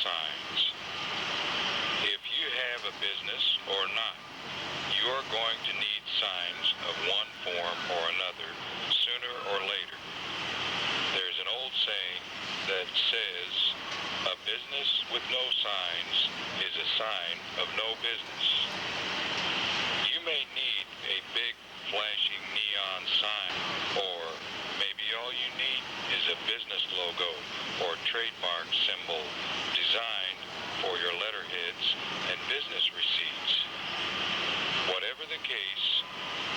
signs. If you have a business or not, you are going to need signs of one form or another sooner or later. There's an old saying that says, a business with no signs is a sign of no business. You may need a big flashing neon sign, or maybe all you need is a business logo or trademark symbol designed for your letterheads and business receipts. Whatever the case,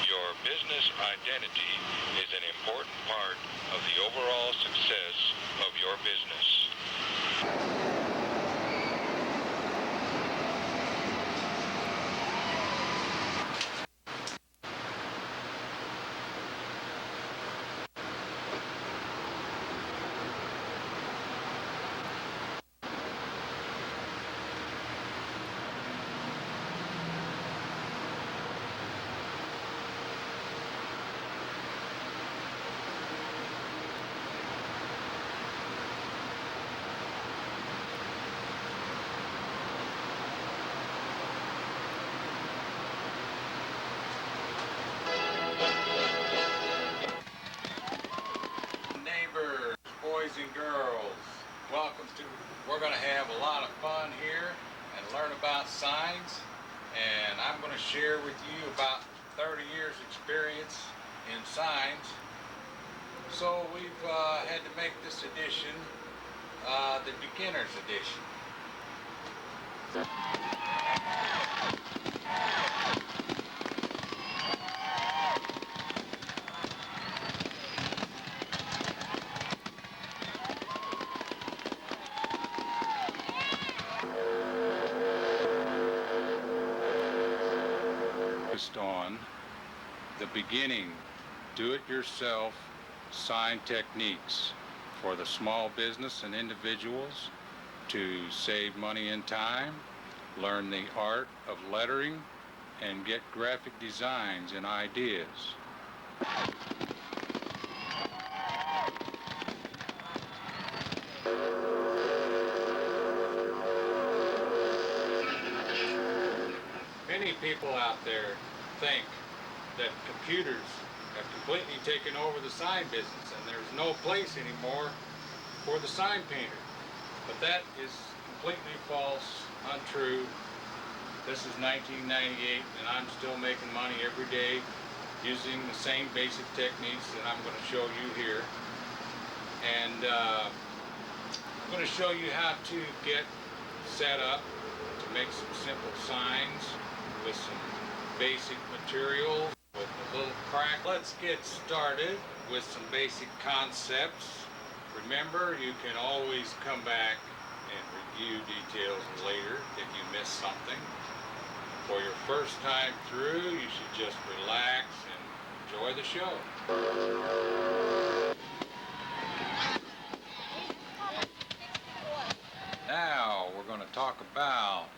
your business identity is an important part of the overall success of your business. Neighbors, boys and girls, welcome to, we're going to have a lot of fun here and learn about signs, and I'm going to share with you about 30 years experience in signs. So we've had to make this edition the beginner's edition. On the beginning do-it-yourself sign techniques for the small business and individuals to save money and time, learn the art of lettering, and get graphic designs and ideas. Many people out there think that computers have completely taken over the sign business and there's no place anymore for the sign painter. But that is completely false, untrue. This is 1998 and I'm still making money every day using the same basic techniques that I'm going to show you here. And I'm going to show you how to get set up to make some simple signs with some basic materials with a little crack. Let's get started with some basic concepts. Remember, you can always come back and review details later if you miss something. For your first time through, you should just relax and enjoy the show. Now we're going to talk about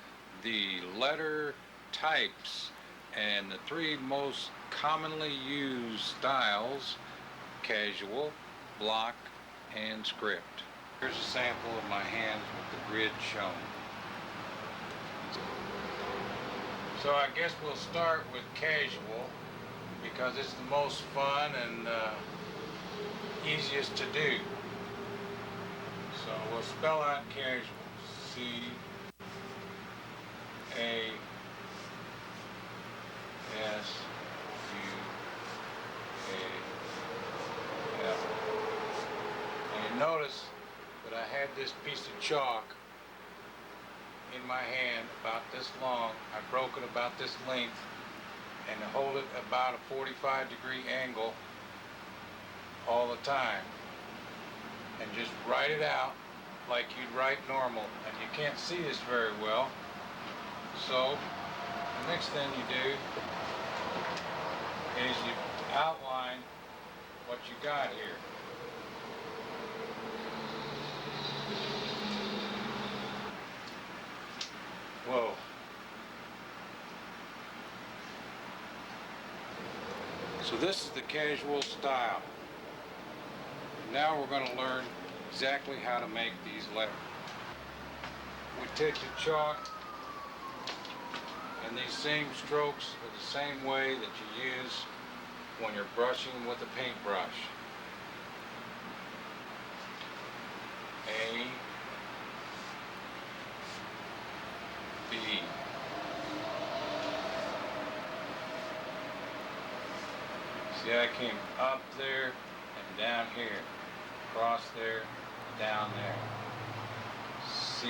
the letter types and the three most commonly used styles: casual, block, and script. Here's a sample of my hands with the grid shown. So I guess we'll start with casual because it's the most fun and easiest to do. So we'll spell out casual. C-A-S-U-A-L. And you notice that I had this piece of chalk in my hand about this long. I broke it about this length and hold it about a 45-degree angle all the time. And just write it out like you'd write normal. And you can't see this very well. So the next thing you do is you outline what you got here. Whoa. So this is the casual style. Now we're going to learn exactly how to make these letters. we take the chalk, and these same strokes are the same way that you use when you're brushing with a paintbrush. A, B. See, I came up there and down here, across there, down there. C,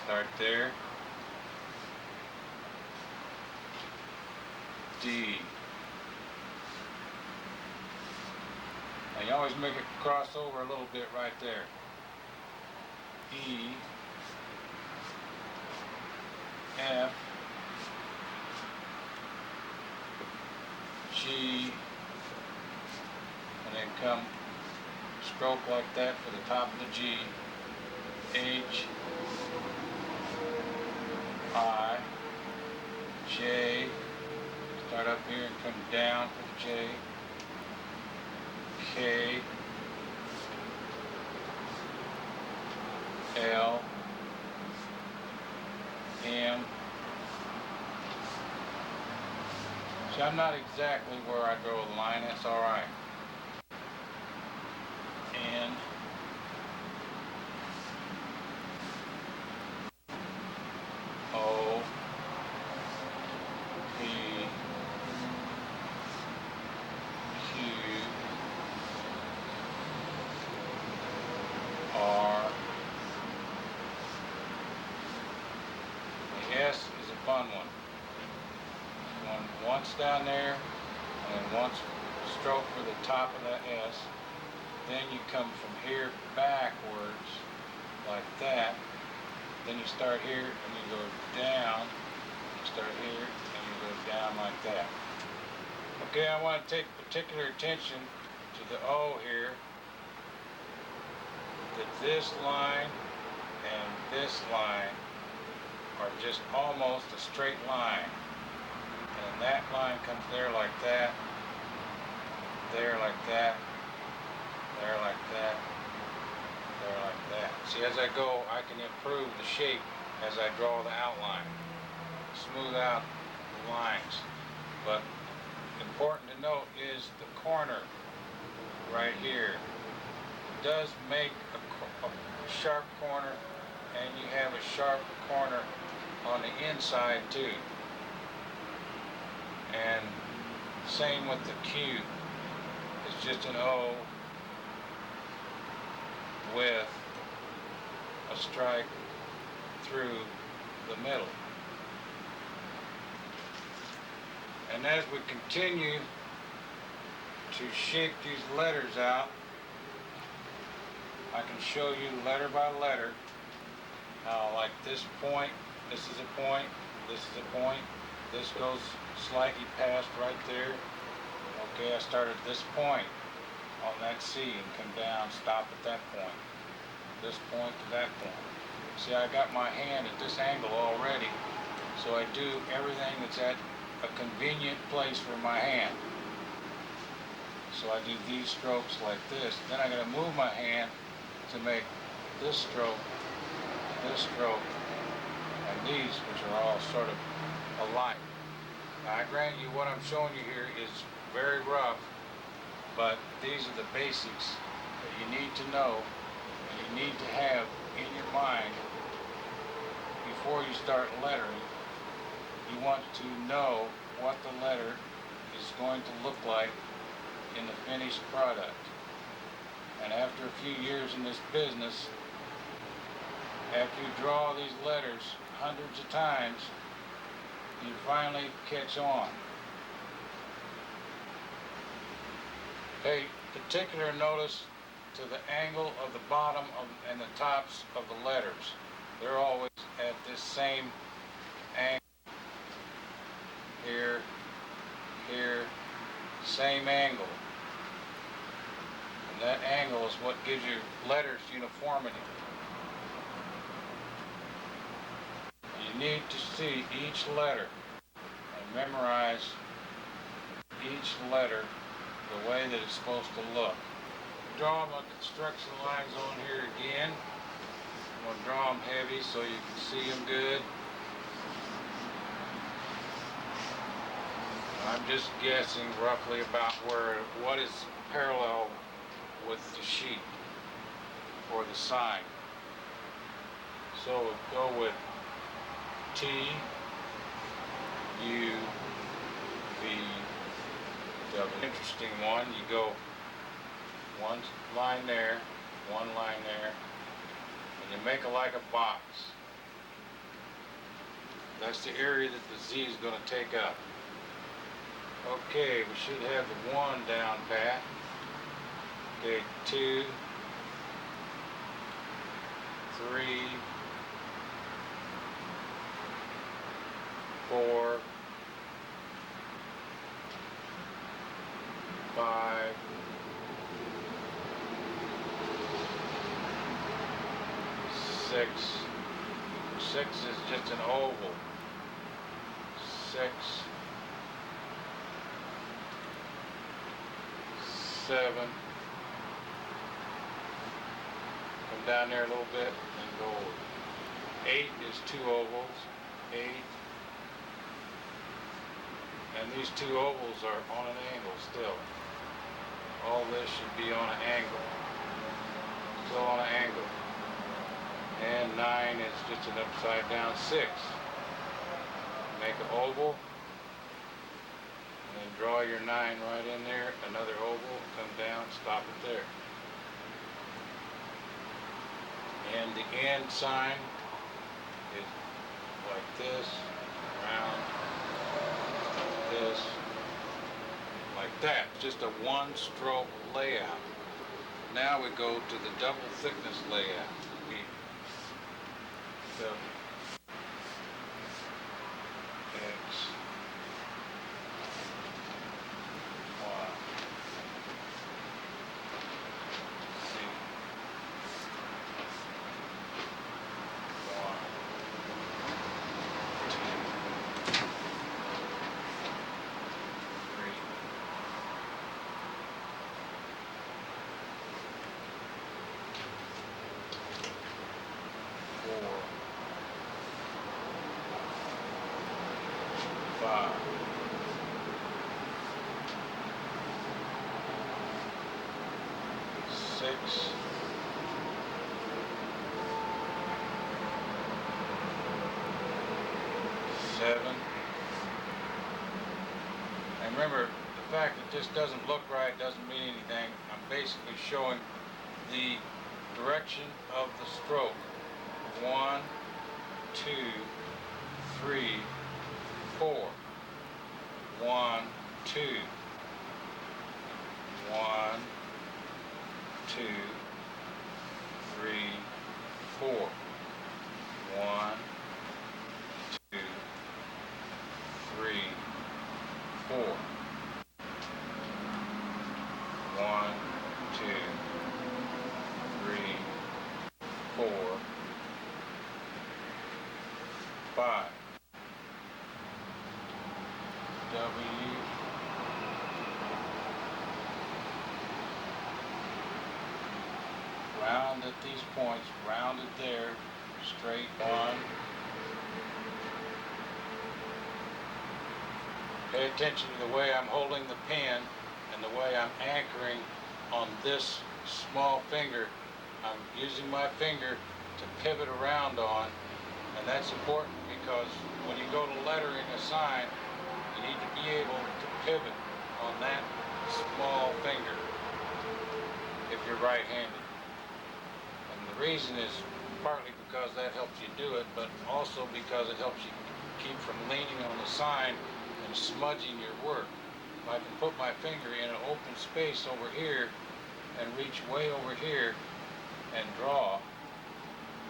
start there. D. Now you always make it cross over a little bit right there. E, F, G, and then come stroke like that for the top of the G. H, I, J, start up here and come down for the J. K, L, M. See, I'm not exactly where I draw the line, that's alright. N, O, P, Q, R. The S is a fun one. Once down there, and then once stroke for the top of that S. Then you come from here backwards, like that. Then you start here and you go down. You start here and you go down like that. Okay, I want to take particular attention to the O here. That this line and this line are just almost a straight line. And that line comes there like that, there like that, there like that, there like that. See, as I go, I can improve the shape as I draw the outline, smooth out the lines. But important to note is the corner right here. It does make a sharp corner, and you have a sharp corner on the inside too. And same with the Q. It's just an O with a strike through the middle. And as we continue to shape these letters out, I can show you letter by letter how, like this point, this is a point, this is a point, this goes slightly past right there. Okay, I start at this point on that C and come down, stop at that point. This point to that point. See, I got my hand at this angle already, so I do everything that's at a convenient place for my hand. So I do these strokes like this. Then I gotta move my hand to make this stroke, and these, which are all sort of alike. Now, I grant you what I'm showing you here is very rough, but these are the basics that you need to know and you need to have in your mind before you start lettering. You want to know what the letter is going to look like in the finished product. And after a few years in this business, after you draw these letters hundreds of times, you finally catch on. Pay particular notice to the angle of the bottom and the tops of the letters. They're always at this same angle. Here, here, same angle. And that angle is what gives your letters uniformity. You need to see each letter and memorize each letter the way that it's supposed to look. Draw my construction lines on here again. I'm going to draw them heavy so you can see them good. I'm just guessing roughly about what is parallel with the sheet for the sign. So we'll go with T, U, V, W. Interesting one. You go one line there, one line there, and you make it like a box. That's the area that the Z is going to take up. Okay, we should have the 1 down pat. Okay, 2, 3, 4, 5, 6. 6 is just an oval. 6, 7. Come down there a little bit and go. 8 is 2 ovals. 8. And these 2 ovals are on an angle still. All this should be on an angle. Still on an angle. And 9 is just an upside down 6. Make an oval. And then draw your 9 right in there. Another oval. Come down. Stop it there. And the end sign is like this. Round. This. Like that. Just a one-stroke layout. Now we go to the double thickness layout. W, X, Y, Z, Y, 2, 3, 4, 5, 6, 7. And remember, the fact that this doesn't look right doesn't mean anything. I'm basically showing the direction of the stroke. 1, 2, 3, 4. 1, 2. 1, 2, 3, 4. 1, 2, 3, 4. 1, 2, 3, 4, 5. W, round at these points, round it there, straight on. Pay attention to the way I'm holding the pen and the way I'm anchoring on this small finger. I'm using my finger to pivot around on, and that's important because when you go to lettering a sign, you need to be able to pivot on that small finger if you're right-handed. And the reason is partly because that helps you do it, but also because it helps you keep from leaning on the sign and smudging your work. If I can put my finger in an open space over here and reach way over here and draw,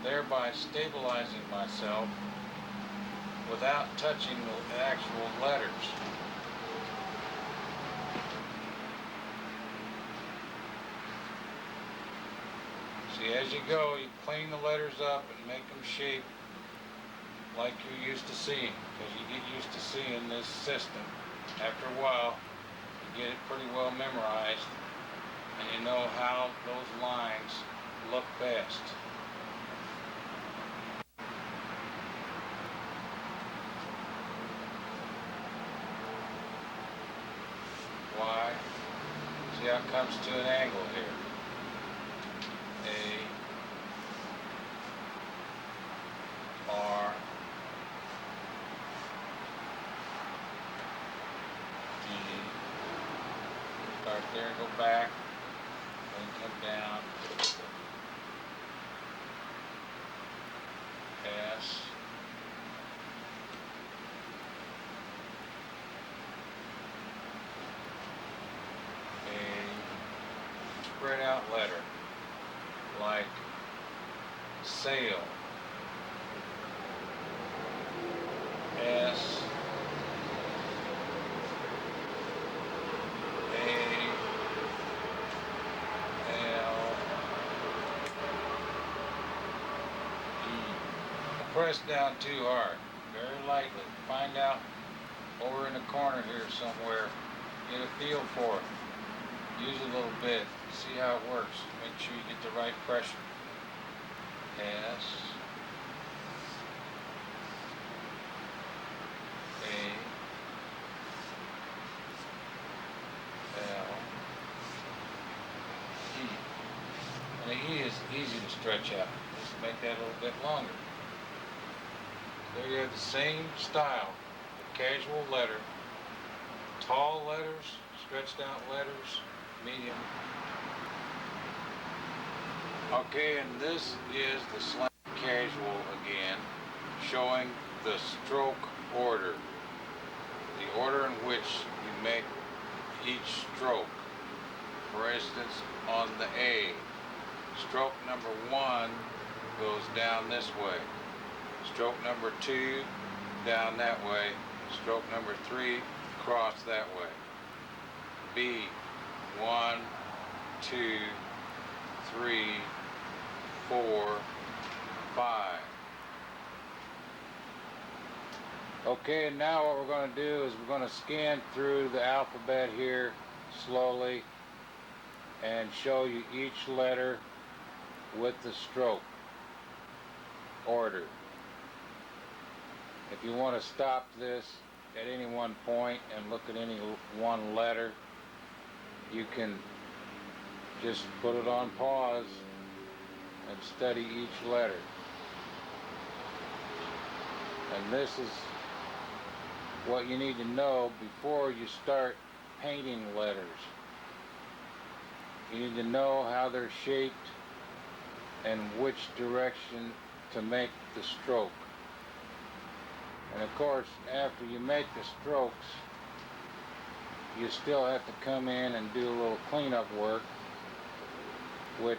thereby stabilizing myself without touching the actual letters. See, as you go, you clean the letters up and make them shape like you're used to seeing, because you get used to seeing this system. After a while, you get it pretty well memorized, and you know how those lines look best. how it comes to an angle here. A-R-D. Start there, go back, then come down. S. A spread out letter like sail. S. A. L. E. Press down too hard, very lightly. Find out over in the corner here somewhere. Get a feel for it. Use it a little bit. See how it works. Make sure you get the right pressure. S. A. L. E. And the E is easy to stretch out. Just make that a little bit longer. There you have the same style. The casual letter. Tall letters, stretched out letters, medium. Okay, and this is the slant casual again, showing the stroke order. The order in which you make each stroke. For instance, on the A, stroke number 1 goes down this way. Stroke number 2, down that way. Stroke number 3, across that way. B, 1, 2, 3, 4, 5. Okay, and now what we're going to do is we're going to scan through the alphabet here slowly and show you each letter with the stroke order. If you want to stop this at any one point and look at any one letter, you can just put it on pause and study each letter. And this is what you need to know before you start painting letters. You need to know how they're shaped and which direction to make the stroke. And of course, after you make the strokes, you still have to come in and do a little cleanup work, which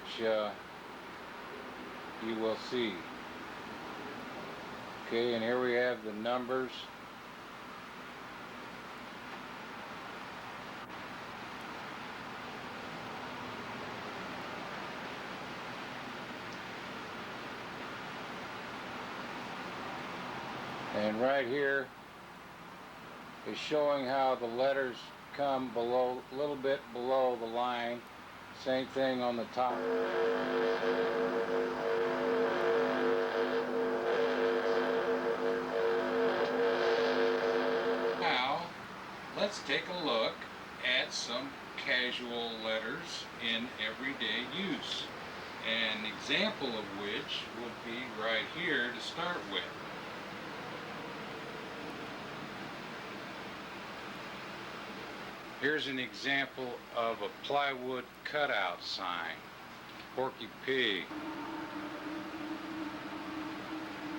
you will see. Okay, and here we have the numbers. And right here is showing how the letters come below, a little bit below the line. Same thing on the top. Now, let's take a look at some casual letters in everyday use. An example of which would be right here to start with. Here's an example of a plywood cutout sign, Porky Pig.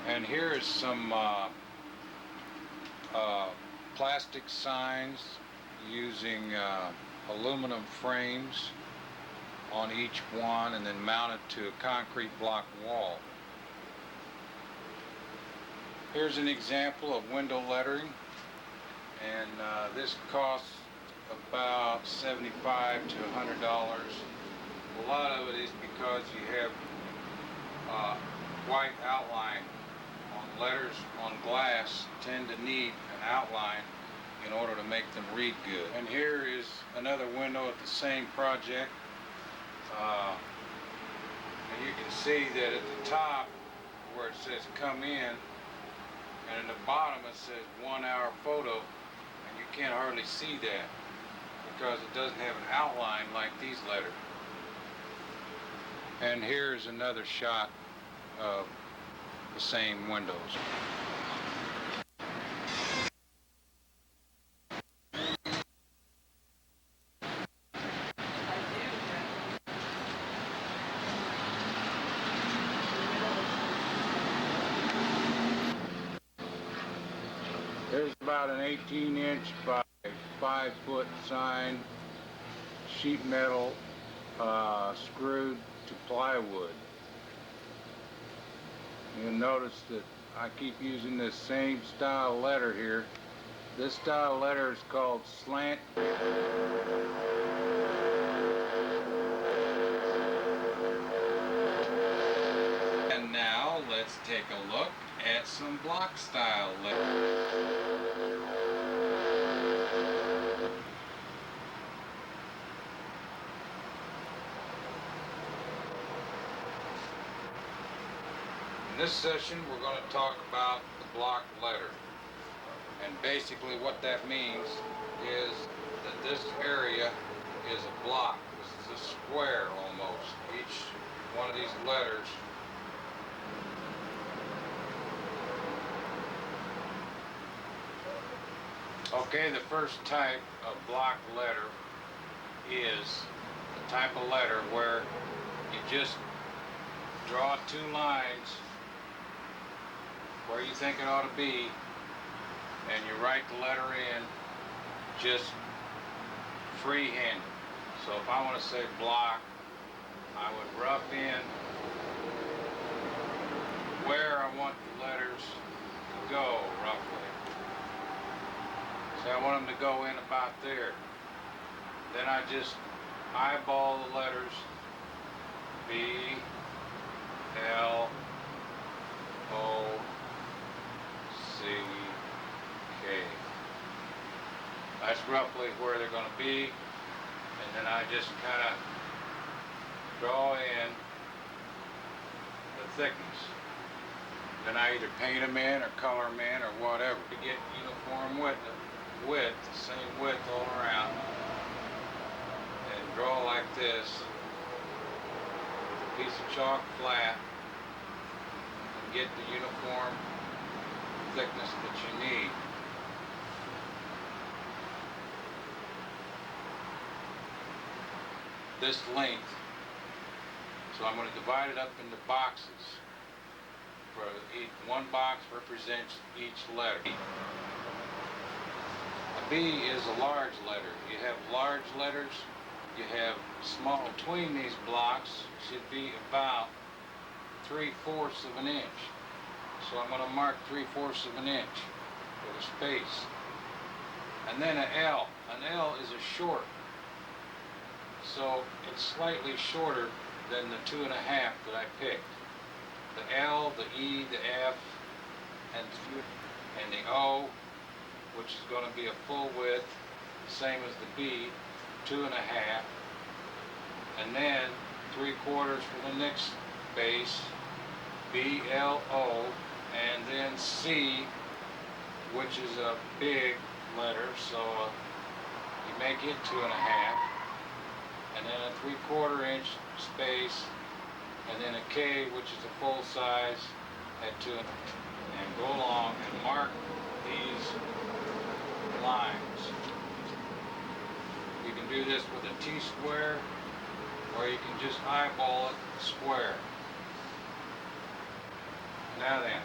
And here is some plastic signs using aluminum frames on each one and then mounted to a concrete block wall. Here's an example of window lettering, and this costs about $75 to $100. A lot of it is because you have white outline on letters on glass tend to need an outline in order to make them read good. And here is another window at the same project. And you can see that at the top where it says come in, and in the bottom it says 1 hour photo, and you can't hardly see that. because it doesn't have an outline like these letters. And here's another shot of the same windows. There's about an 18-inch by 5-foot sign, sheet metal, screwed to plywood. You'll notice that I keep using this same style letter here. This style letter is called slant. And now let's take a look at some block style letter. In this session, we're going to talk about the block letter. And basically what that means is that this area is a block. This is a square almost. Each one of these letters Okay, the first type of block letter is the type of letter where you just draw 2 lines where you think it ought to be, and you write the letter in just freehand. So if I want to say block, I would rough in where I want the letters to go roughly. So I want them to go in about there. Then I just eyeball the letters B, L, O, C, K. That's roughly where they're going to be, and then I just kind of draw in the thickness. Then I either paint them in or color them in or whatever to get uniform width, the same width all around, and draw like this, a piece of chalk flat, and get the uniform thickness that you need. This length, so I'm going to divide it up into boxes. For each one box represents each letter. A B is a large letter. You have large letters, you have small. Between these blocks should be about 3/4 of an inch. So I'm going to mark 3/4 of an inch for the space. And then an L. An L is a short. So it's slightly shorter than the 2.5 that I picked. The L, the E, the F, and the O, which is going to be a full width, same as the B, 2.5, and then 3/4 for the next base, B, L, O, and then C, which is a big letter, so you make it 2.5, and then a 3/4 inch space, and then a K, which is a full size at 2.5, and go along and mark these lines. You can do this with a T-square, or you can just eyeball it square. Now then,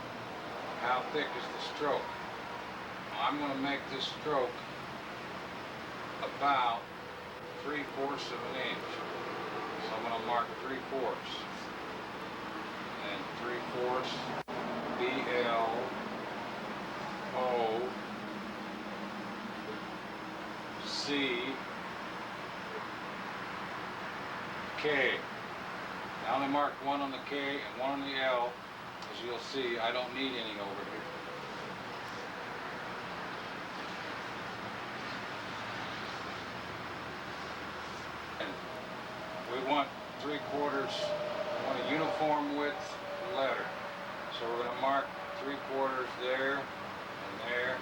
how thick is the stroke? I'm going to make this stroke about 3/4 of an inch. So I'm going to mark 3/4. And 3/4 B, L, O, C, K. I only marked one on the K and one on the L. As you'll see, I don't need any over here. And we want 3/4, we want a uniform width letter. So we're going to mark 3/4 there, and there,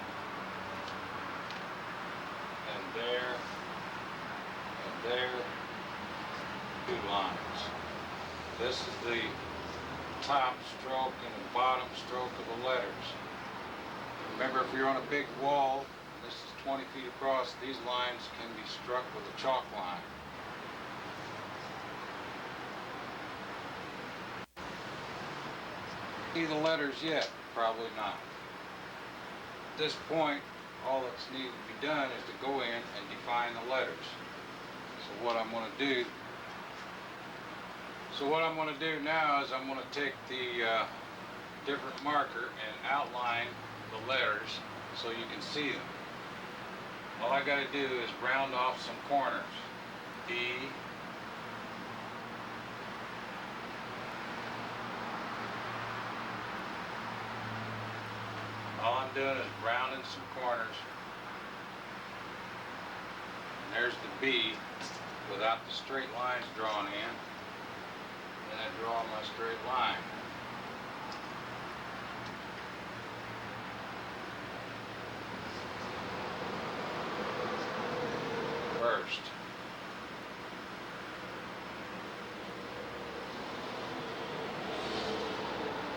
and there, two lines. This is the top stroke and the bottom stroke of the letters. Remember, if you're on a big wall, and this is 20 feet across, these lines can be struck with a chalk line. See the letters yet? Probably not. At this point, all that's needed to be done is to go in and define the letters. So what I'm going to do now is I'm going to take the different marker and outline the letters so you can see them. All I got to do is round off some corners. D, all I'm doing is rounding some corners. And there's the B without the straight lines drawn in. And I draw my straight line. First.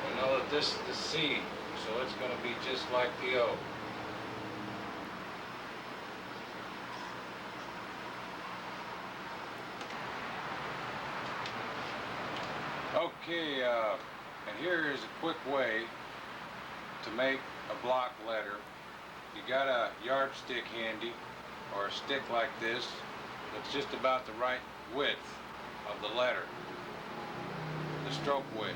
We know that this is the C, so it's going to be just like the O. Okay, and here is a quick way to make a block letter. You got a yardstick handy, or a stick like this that's just about the right width of the letter, the stroke width.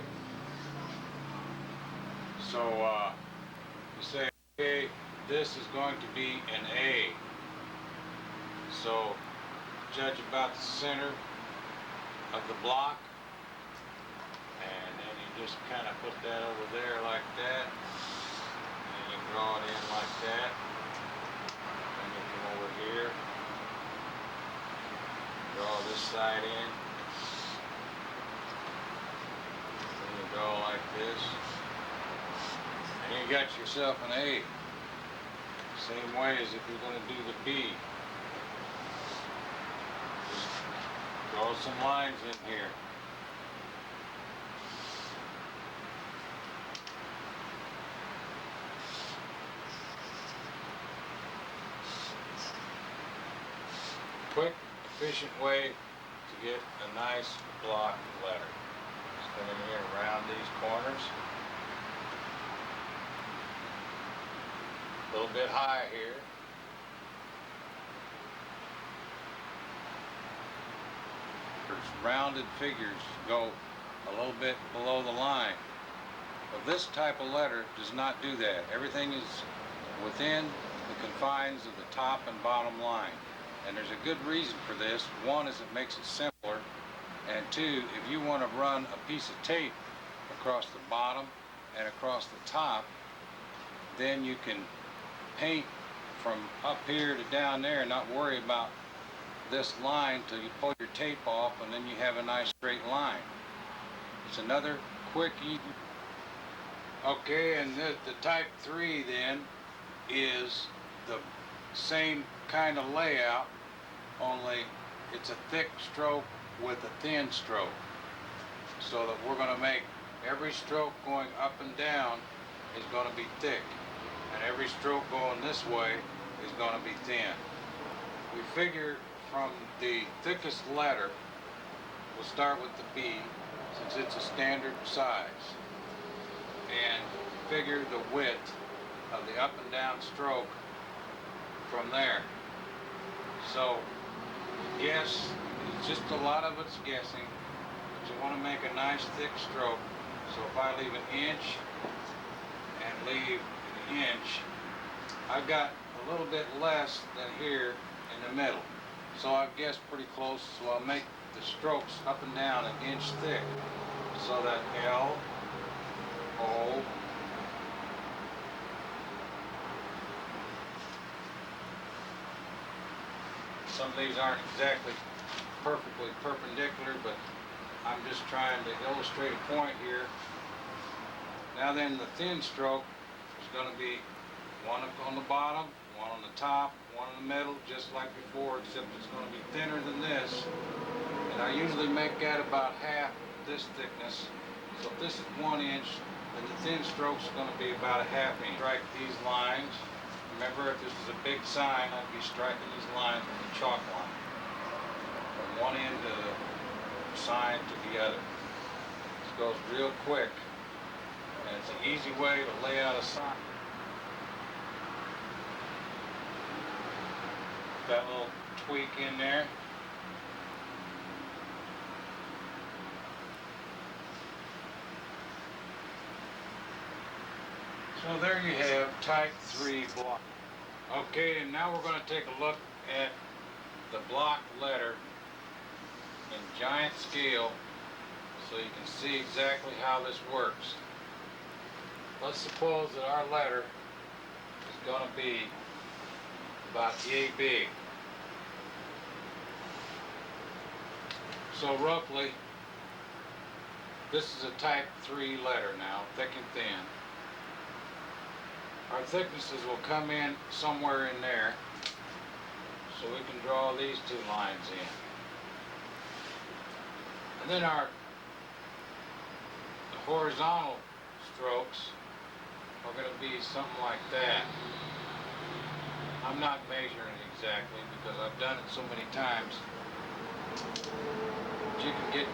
So you say, okay, this is going to be an A. So judge about the center of the block, and then you just kind of put that over there like that, and you draw it in like that. And you come over here, draw this side in, and you draw like this, and you got yourself an A. Same way as if you're going to do the B. Just draw some lines in here. Quick, efficient way to get a nice block letter. Just come in here around these corners. A little bit high here. Rounded figures go a little bit below the line. Well, this type of letter does not do that. Everything is within the confines of the top and bottom line. And there's a good reason for this. One is it makes it simpler, and two, if you want to run a piece of tape across the bottom and across the top, then you can paint from up here to down there and not worry about this line till you pull your tape off, and then you have a nice straight line. It's another quick, easy. Okay, and the type 3 then is the same kind of layout, only it's a thick stroke with a thin stroke, so that we're going to make every stroke going up and down is going to be thick, and every stroke going this way is going to be thin. We figure from the thickest letter, we'll start with the B, since it's a standard size, and figure the width of the up and down stroke from there. So guess, it's just a lot of it's guessing, but you want to make a nice thick stroke. So if I leave an inch and leave an inch, I've got a little bit less than here in the middle. So I've guessed pretty close, so I'll make the strokes up and down an inch thick, so that L, O, some of these aren't exactly perfectly perpendicular, but I'm just trying to illustrate a point here. Now then, the thin stroke is going to be one on the bottom, one on the top, one in the middle, just like before, except it's going to be thinner than this. And I usually make that about half this thickness. So if this is 1 inch, then the thin stroke's going to be about a half inch. Strike these lines. Remember, if this is a big sign, I'd be striking these lines with a chalk line. From one end of the sign to the other. This goes real quick, and it's an easy way to lay out a sign. That little tweak in there. So there you have type 3 block. Okay, and now we're going to take a look at the block letter in giant scale so you can see exactly how this works. Let's suppose that our letter is going to be about yay big. So roughly, this is a type 3 letter now, thick and thin. Our thicknesses will come in somewhere in there, so we can draw these two lines in. And then the horizontal strokes are going to be something like that. I'm not measuring exactly because I've done it so many times. But you can get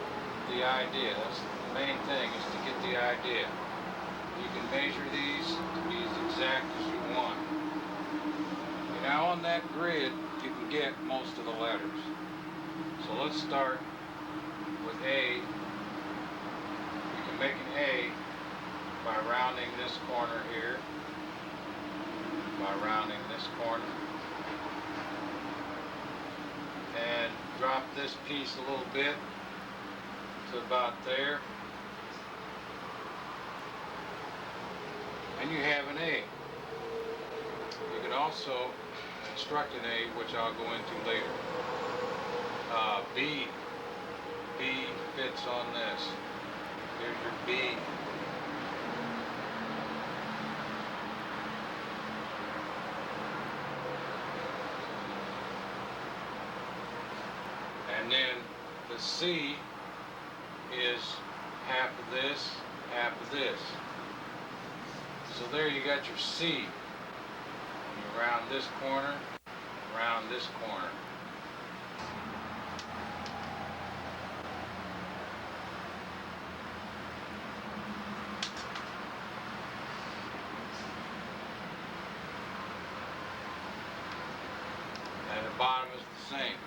the idea. That's the main thing, is to get the idea. You can measure these to be as exact as you want. Now on that grid, you can get most of the letters. So let's start with A. You can make an A by rounding this corner here, by rounding this corner, and drop this piece a little bit to about there, and you have an A. You can also construct an A, which I'll go into later. B fits on this. Here's your B. And then the C is half of this, half of this. So there you got your C. You round this corner, round this corner. And the bottom is the same.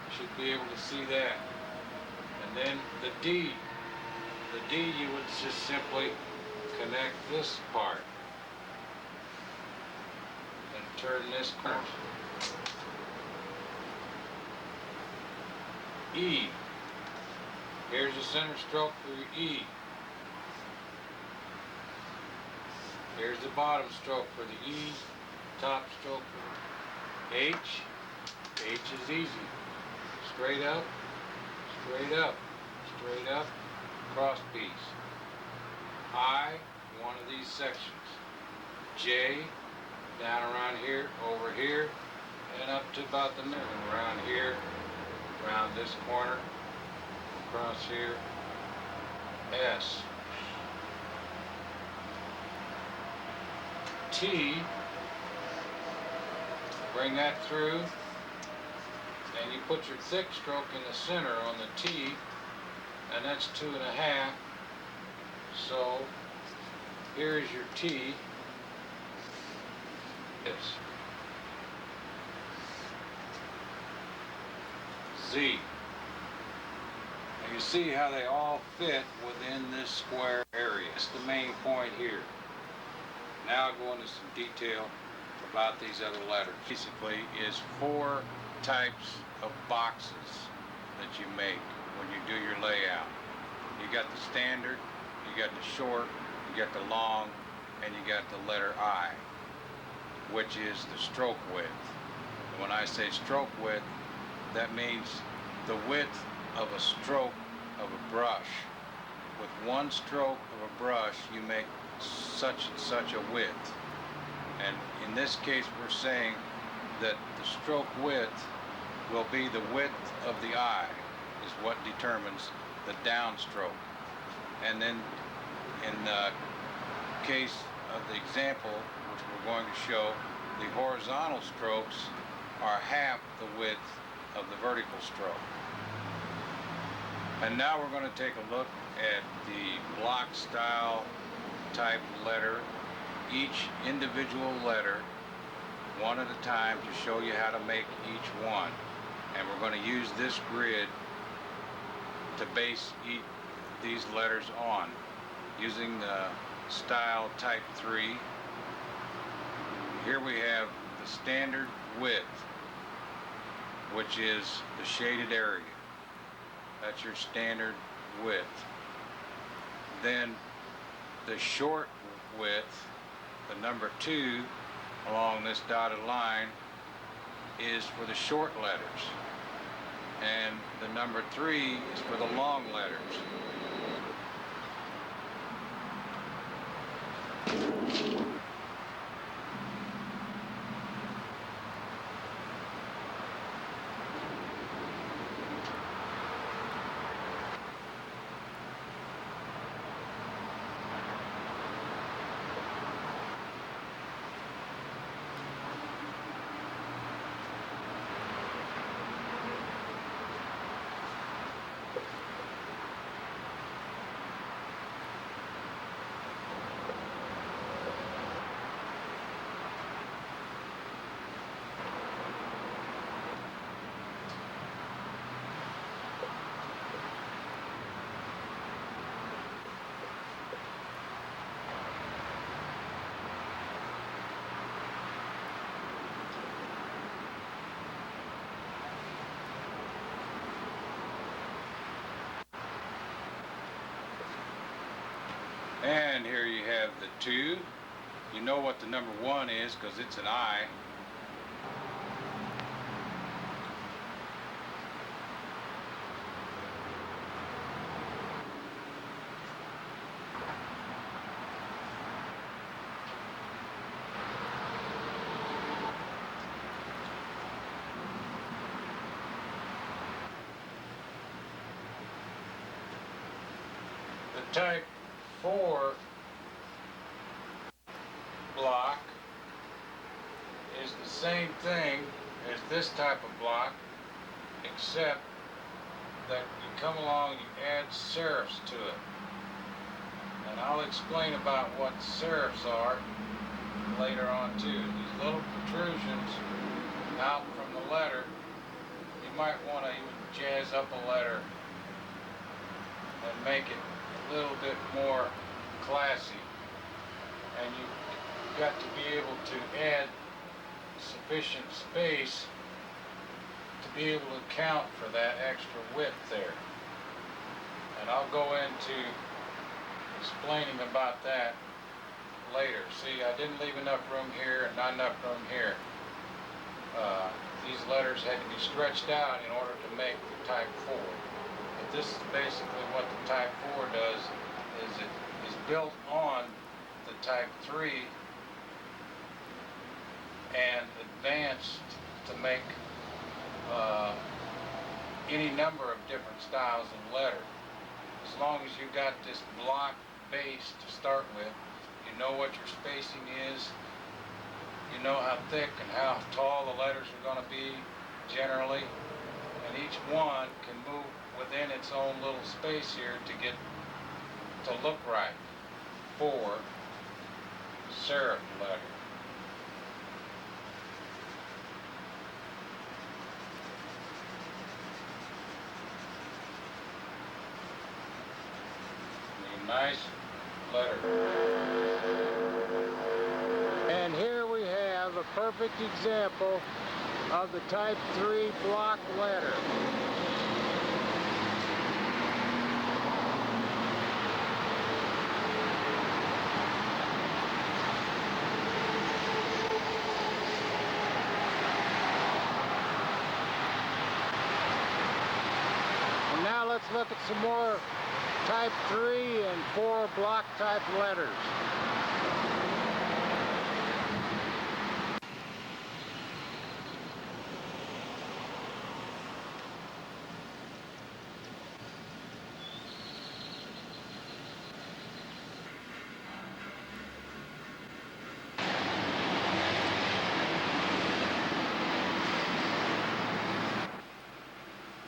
You should be able to see that. And then the D. The D, you would just simply connect this part and turn this corner. E. Here's the center stroke for your E. Here's the bottom stroke for the E, top stroke for the H. H is easy. Straight up, straight up, straight up, cross piece. I, one of these sections. J, down around here, over here, and up to about the middle. Around here, around this corner, across here. S. T, bring that through, and you put your thick stroke in the center on the T, and that's 2.5. So here's your T. This. Z. And you see how they all fit within this square area. It's the main point here. Now I'll go into some detail about these other letters. Basically, is 4 types of boxes that you make when you do your layout. You got the standard, you got the short, you got the long, and you got the letter I, which is the stroke width. And when I say stroke width, that means the width of a stroke of a brush. With one stroke of a brush, you make such and such a width. And in this case, we're saying that the stroke width will be the width of the eye. is what determines the downstroke. And then in the case of the example, which we're going to show, the horizontal strokes are half the width of the vertical stroke. And now we're going to take a look at the block style type letter, each individual letter, one at a time, to show you how to make each one. And we're going to use this grid to base these letters on, using the style type 3. Here we have the standard width, which is the shaded area. That's your standard width. Then the short width, the number 2 along this dotted line, is for the short letters. And the number 3 is for the long letters. And here you have the 2. You know what the number 1 is because it's an I. The type 4 block is the same thing as this type of block, except that you come along and you add serifs to it. And I'll explain about what serifs are later on too. These little protrusions out from the letter, you might want to even jazz up a letter and make it a little bit more classy. And you've got to be able to add sufficient space to be able to account for that extra width there. And I'll go into explaining about that later. See, I didn't leave enough room here and not enough room here. These letters had to be stretched out in order to make the type 4. But this is basically what the type 4 does, is it is built on the type 3 and advanced to make any number of different styles of letter. As long as you got this block base to start with, you know what your spacing is, you know how thick and how tall the letters are going to be generally, and each one can move within its own little space here to get to look right for serif letter. A nice letter. And here we have a perfect example of the type 3 block letter. And now let's look at some more type 3 and 4 block type letters.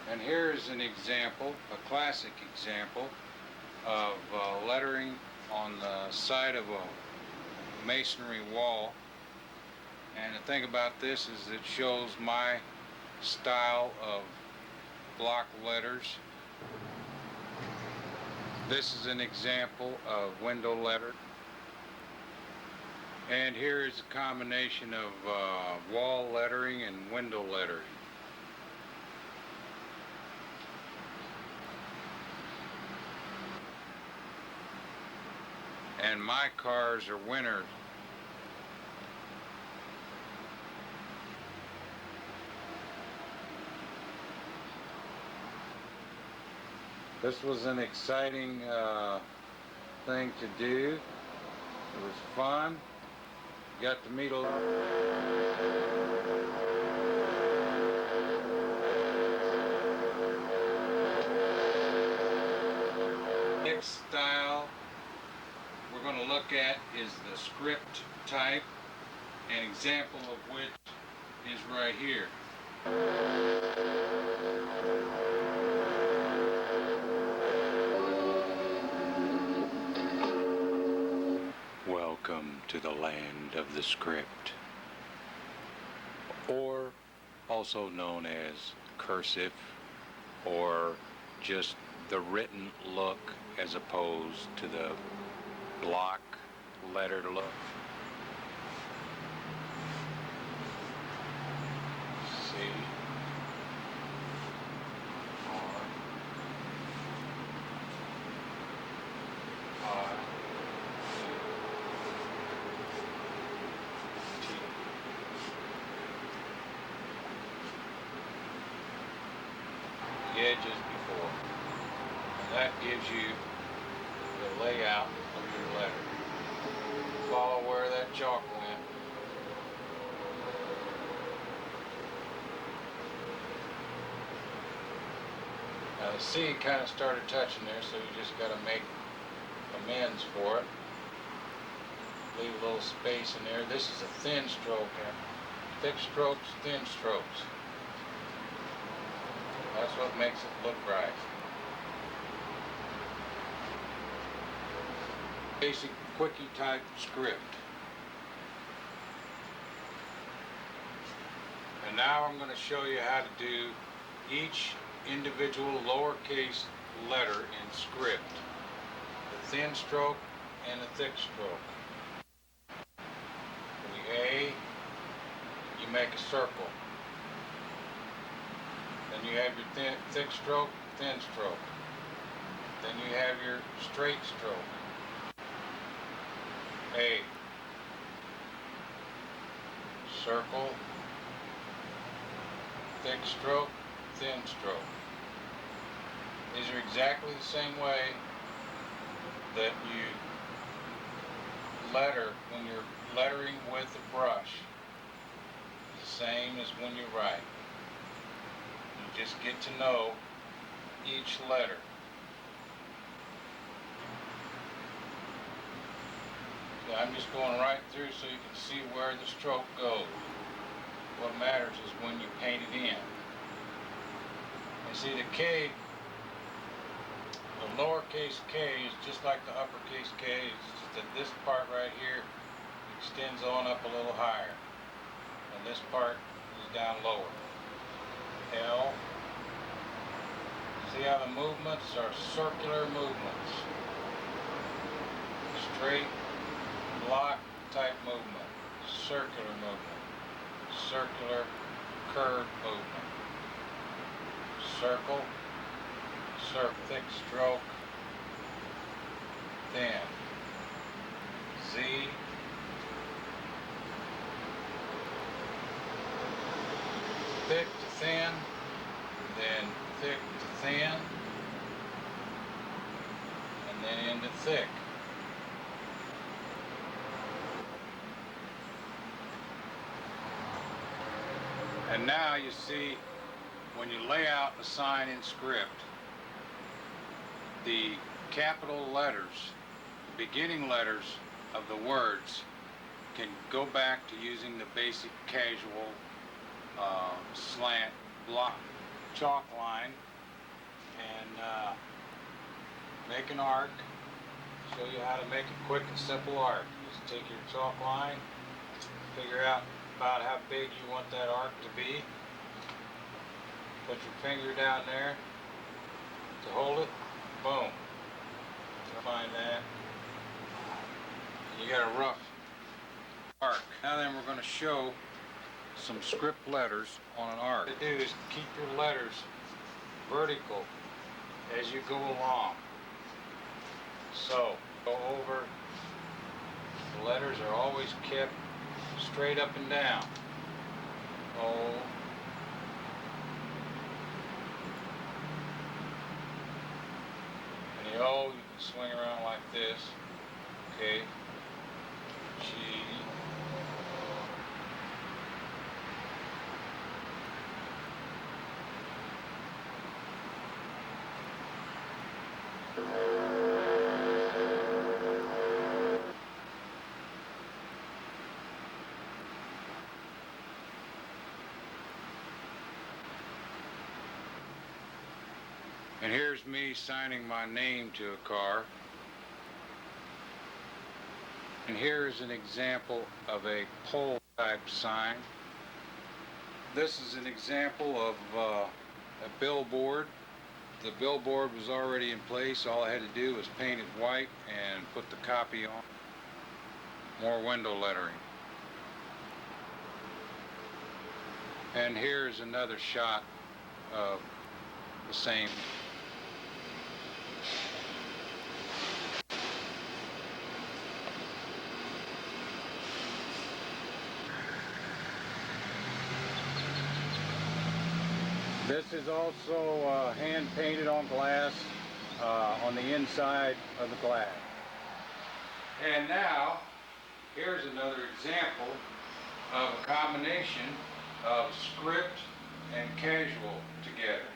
And here is an example, a classic example of lettering on the side of a masonry wall. And the thing about this is it shows my style of block letters. This is an example of window letter. And here is a combination of wall lettering and window lettering. And my cars are winners. This was an exciting thing to do. It was fun. Got to meet a lot. Next style we're going to look at is the script type, an example of which is right here. Welcome to the land of the script, or also known as cursive, or just the written look as opposed to the block letter look. C R I T. The edges before. And that gives you the layout of your letter. Follow where that chalk went. Now the C kind of started touching there, so you just got to make amends for it. Leave a little space in there. This is a thin stroke here. Thick strokes, thin strokes. That's what makes it look right. Basic quickie type script. And now I'm going to show you how to do each individual lowercase letter in script. The thin stroke and the thick stroke. For the A, you make a circle. Then you have your thick stroke, thin stroke. Then you have your straight stroke. A, circle, thick stroke, thin stroke. These are exactly the same way that you letter when you're lettering with a brush. The same as when you write. You just get to know each letter. I'm just going right through so you can see where the stroke goes. What matters is when you paint it in. And see the K, the lowercase k is just like the uppercase K, it's just that this part right here extends on up a little higher. And this part is down lower. L. See how the movements are circular movements. Straight block type movement, circular movement, circular curved movement, circle, thick stroke, thin, Z, thick to thin, then thick to thin, and then into thick. And now you see, when you lay out a sign in script, the capital letters, the beginning letters of the words can go back to using the basic casual slant block chalk line and make an arc. Show you how to make a quick and simple arc. Just take your chalk line, figure out about how big you want that arc to be. Put your finger down there to hold it. Boom. Find that. You got a rough arc. Now then, we're going to show some script letters on an arc. What to do is keep your letters vertical as you go along. So, go over. The letters are always kept straight up and down. O. And the O, you can swing around like this. Okay. G. And here's me signing my name to a car. And here's an example of a pole type sign. This is an example of a billboard. The billboard was already in place. All I had to do was paint it white and put the copy on. More window lettering. And here's another shot of the same. This is also hand painted on glass on the inside of the glass. And now, here's another example of a combination of script and casual together.